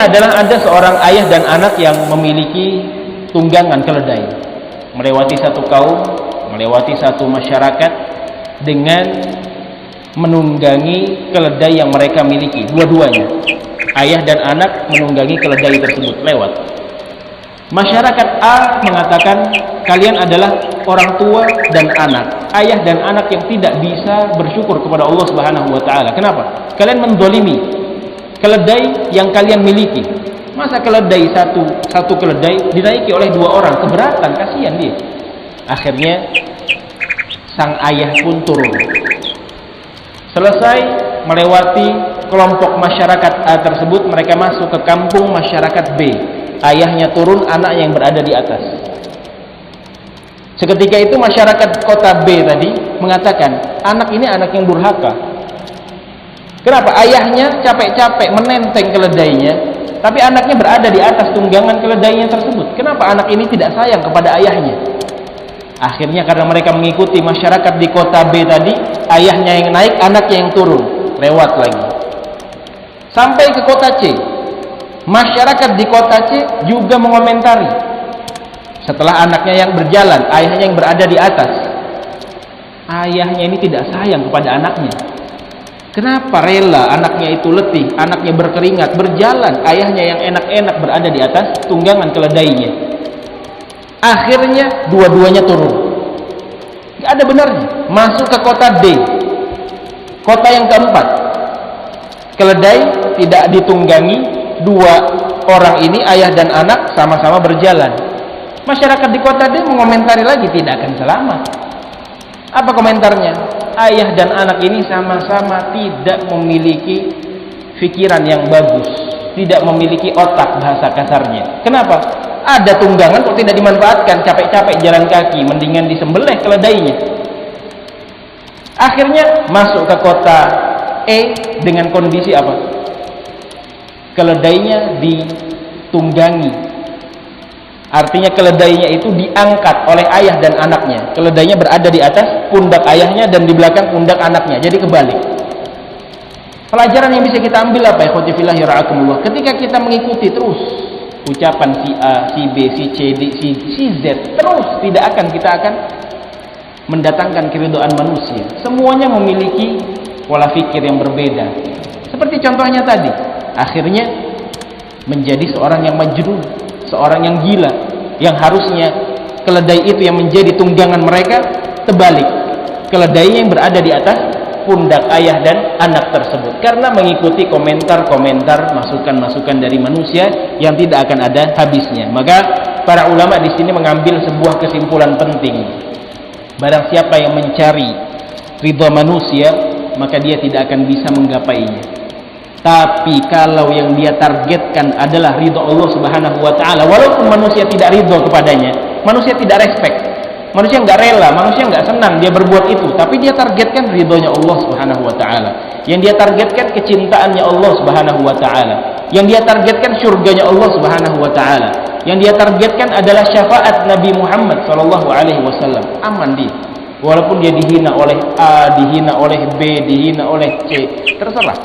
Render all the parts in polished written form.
adalah ada seorang ayah dan anak yang memiliki tunggangan keledai, melewati satu kaum, melewati satu masyarakat dengan menunggangi keledai yang mereka miliki. Dua-duanya, ayah dan anak menunggangi keledai tersebut lewat. Masyarakat A mengatakan, kalian adalah orang tua dan anak, ayah dan anak yang tidak bisa bersyukur kepada Allah Subhanahu wa taala. Kenapa? Kalian mendolimi keledai yang kalian miliki. Masa keledai satu keledai dinaiki oleh dua orang, keberatan, kasihan dia. Akhirnya sang ayah pun turun. Selesai melewati kelompok masyarakat A tersebut, mereka masuk ke kampung masyarakat B. Ayahnya turun, anaknya yang berada di atas. Seketika itu masyarakat kota B tadi mengatakan, anak ini anak yang durhaka. Kenapa? Ayahnya capek-capek menenteng keledainya, tapi anaknya berada di atas tunggangan keledainya tersebut. Kenapa anak ini tidak sayang kepada ayahnya? Akhirnya karena mereka mengikuti masyarakat di kota B tadi, ayahnya yang naik, anaknya yang turun, lewat lagi. Sampai ke kota C. Masyarakat di kota C juga mengomentari. Setelah anaknya yang berjalan, ayahnya yang berada di atas. Ayahnya ini tidak sayang kepada anaknya. Kenapa rela anaknya itu letih, anaknya berkeringat, berjalan, ayahnya yang enak-enak berada di atas tunggangan keledainya. Akhirnya dua-duanya turun. Gak ada benarnya. Masuk ke kota D, kota yang keempat. Keledai tidak ditunggangi, dua orang ini, ayah dan anak, sama-sama berjalan. Masyarakat di kota D mengomentari lagi, tidak akan selamat. Apa komentarnya? Ayah dan anak ini sama-sama tidak memiliki pikiran yang bagus, tidak memiliki otak, bahasa kasarnya. Kenapa? Ada tunggangan kok tidak dimanfaatkan, capek-capek jalan kaki, mendingan disembelih keledainya. Akhirnya masuk ke kota E dengan kondisi apa? Keledainya ditunggangi. Artinya keledainya itu diangkat oleh ayah dan anaknya. Keledainya berada di atas pundak ayahnya dan di belakang pundak anaknya. Jadi kebalik. Pelajaran yang bisa kita ambil apa? Ikhwati fillah yara'akumullah. Ketika kita mengikuti terus ucapan si A, si B, si C, D, si Z, terus kita akan mendatangkan keridhaan manusia. Semuanya memiliki pola fikir yang berbeda. Seperti contohnya tadi, akhirnya menjadi seorang yang majnun, seorang yang gila, yang harusnya keledai itu yang menjadi tunggangan mereka, terbalik, keledainya yang berada di atas pundak ayah dan anak tersebut, karena mengikuti komentar-komentar, masukan-masukan dari manusia yang tidak akan ada habisnya. Maka para ulama di sini mengambil sebuah kesimpulan penting. Barang siapa yang mencari ridha manusia, maka dia tidak akan bisa menggapainya. Tapi kalau yang dia targetkan adalah ridha Allah Subhanahu wa taala, walaupun manusia tidak ridha kepadanya, manusia tidak respect, manusia nggak rela, manusia nggak senang dia berbuat itu, tapi dia targetkan ridhonya Allah Subhanahu wa taala. Yang dia targetkan kecintaannya Allah Subhanahu wa taala. Yang dia targetkan surganya Allah Subhanahu wa taala. Yang dia targetkan adalah syafaat Nabi Muhammad sallallahu alaihi wasallam. Aman dia. Walaupun dia dihina oleh A, dihina oleh B, dihina oleh C, terserah.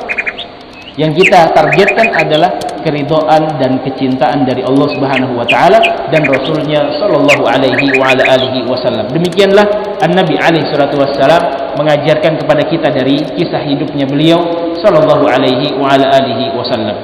Yang kita targetkan adalah keridhaan dan kecintaan dari Allah Subhanahu wa taala dan Rasulnya sallallahu alaihi wa ala alihi wasallam. Demikianlah An-Nabi alaihi salatu wassalam mengajarkan kepada kita dari kisah hidupnya beliau sallallahu alaihi wa ala alihi wasallam.